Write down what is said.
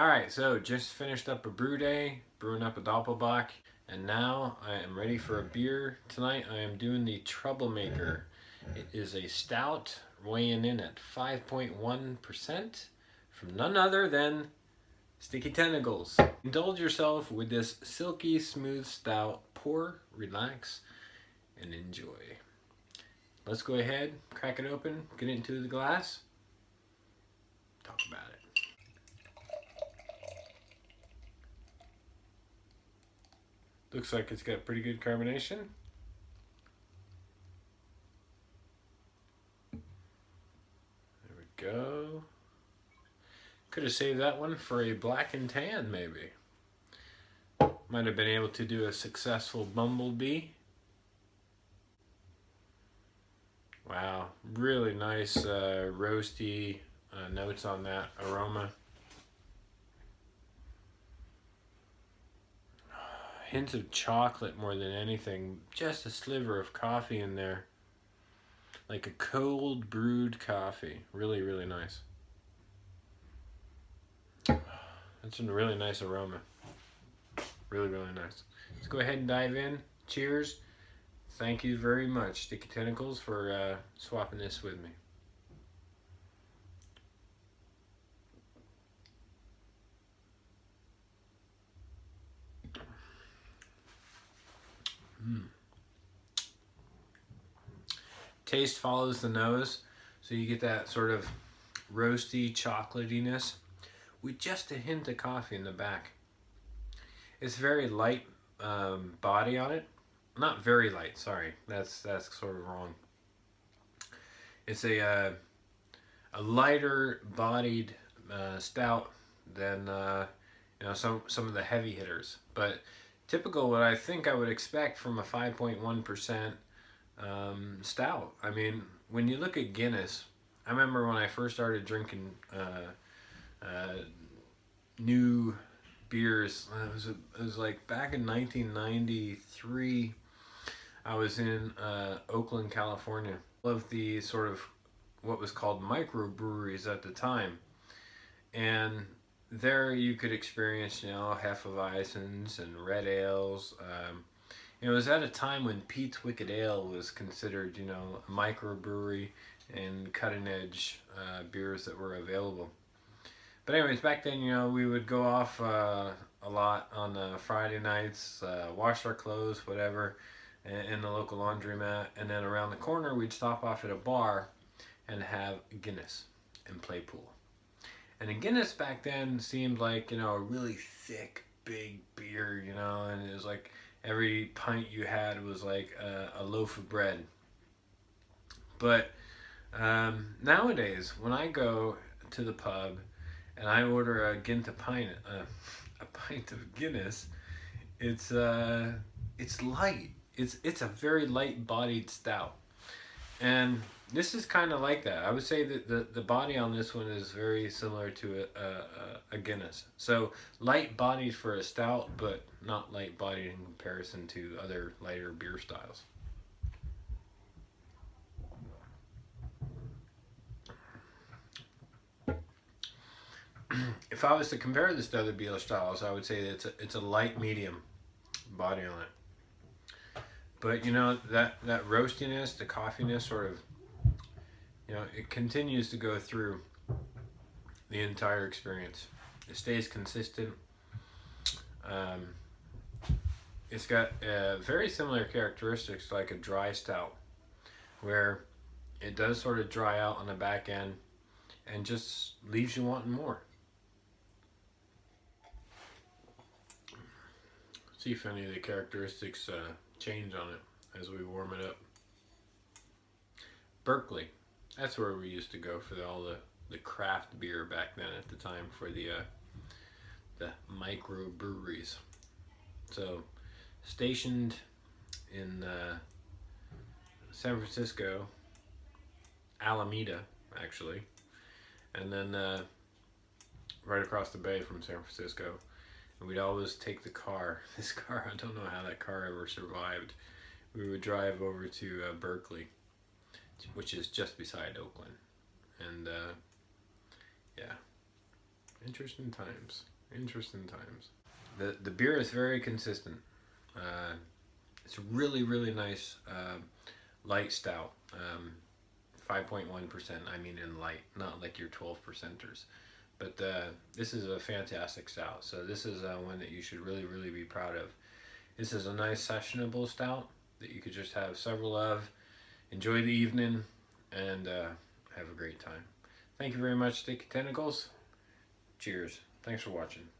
Alright, so just finished up a brew day, brewing up a Doppelbock, and now I am ready for a beer. Tonight I am doing the TroubleMaker. It is a stout, weighing in at 5.1% from none other than Sticky Tentacles. Indulge yourself with this silky smooth stout. Pour, relax, and enjoy. Let's go ahead, crack it open, get it into the glass, talk about it. Looks like it's got pretty good carbonation. There we go. Could have saved that one for a black and tan, maybe. Might have been able to do a successful bumblebee. Wow, really nice roasty notes on that aroma. Hints of chocolate more than anything. Just a sliver of coffee in there. Like a cold brewed coffee. Really, really nice. That's a really nice aroma. Really, really nice. Let's go ahead and dive in. Cheers. Thank you very much, Sticky Tentacles, for swapping this with me. Taste follows the nose, so you get that sort of roasty chocolatiness with just a hint of coffee in the back. It's very light body on it. Not very light, sorry. That's sort of wrong. It's a lighter bodied stout than some of the heavy hitters, but typical what I think I would expect from a 5.1% stout. I mean, when you look at Guinness, I remember when I first started drinking new beers. It was like back in 1993. I was in Oakland, California. Of the sort of what was called microbreweries at the time, and there you could experience, Hefeweizens and red ales. It was at a time when Pete's Wicked Ale was considered, a microbrewery and cutting edge beers that were available. But anyways, back then, we would go off a lot on Friday nights, wash our clothes, whatever, in the local laundromat, and then around the corner we'd stop off at a bar and have Guinness and play pool. And a Guinness back then seemed like, a really thick, big beer, and it was like every pint you had was like a loaf of bread. But nowadays, when I go to the pub and I order a pint of Guinness, it's light. It's a very light-bodied stout, and this is kind of like that. I would say that the body on this one is very similar to a Guinness. So light-bodied for a stout, but not light-bodied in comparison to other lighter beer styles. If I was to compare this to other beer styles, I would say that it's a light medium body on it. But that roastiness, the coffeeness, sort of, it continues to go through the entire experience. It stays consistent. It's got very similar characteristics like a dry stout, where it does sort of dry out on the back end and just leaves you wanting more. See if any of the characteristics change on it as we warm it up. Berkeley, that's where we used to go for all the craft beer back then at the time for the microbreweries. So stationed in San Francisco, Alameda actually, and then right across the bay from San Francisco. And we'd always take the car. This car, I don't know how that car ever survived. We would drive over to Berkeley, which is just beside Oakland. And yeah, Interesting times. Interesting times. The beer is very consistent. Uh, it's a really really nice light stout. 5.1%. I mean in light, not like your 12 percenters. But this is a fantastic stout. So this is one that you should really really be proud of. This is a nice sessionable stout that you could just have several of, enjoy the evening, and have a great time. Thank you very much, Sticky Tentacles. Cheers. Thanks for watching.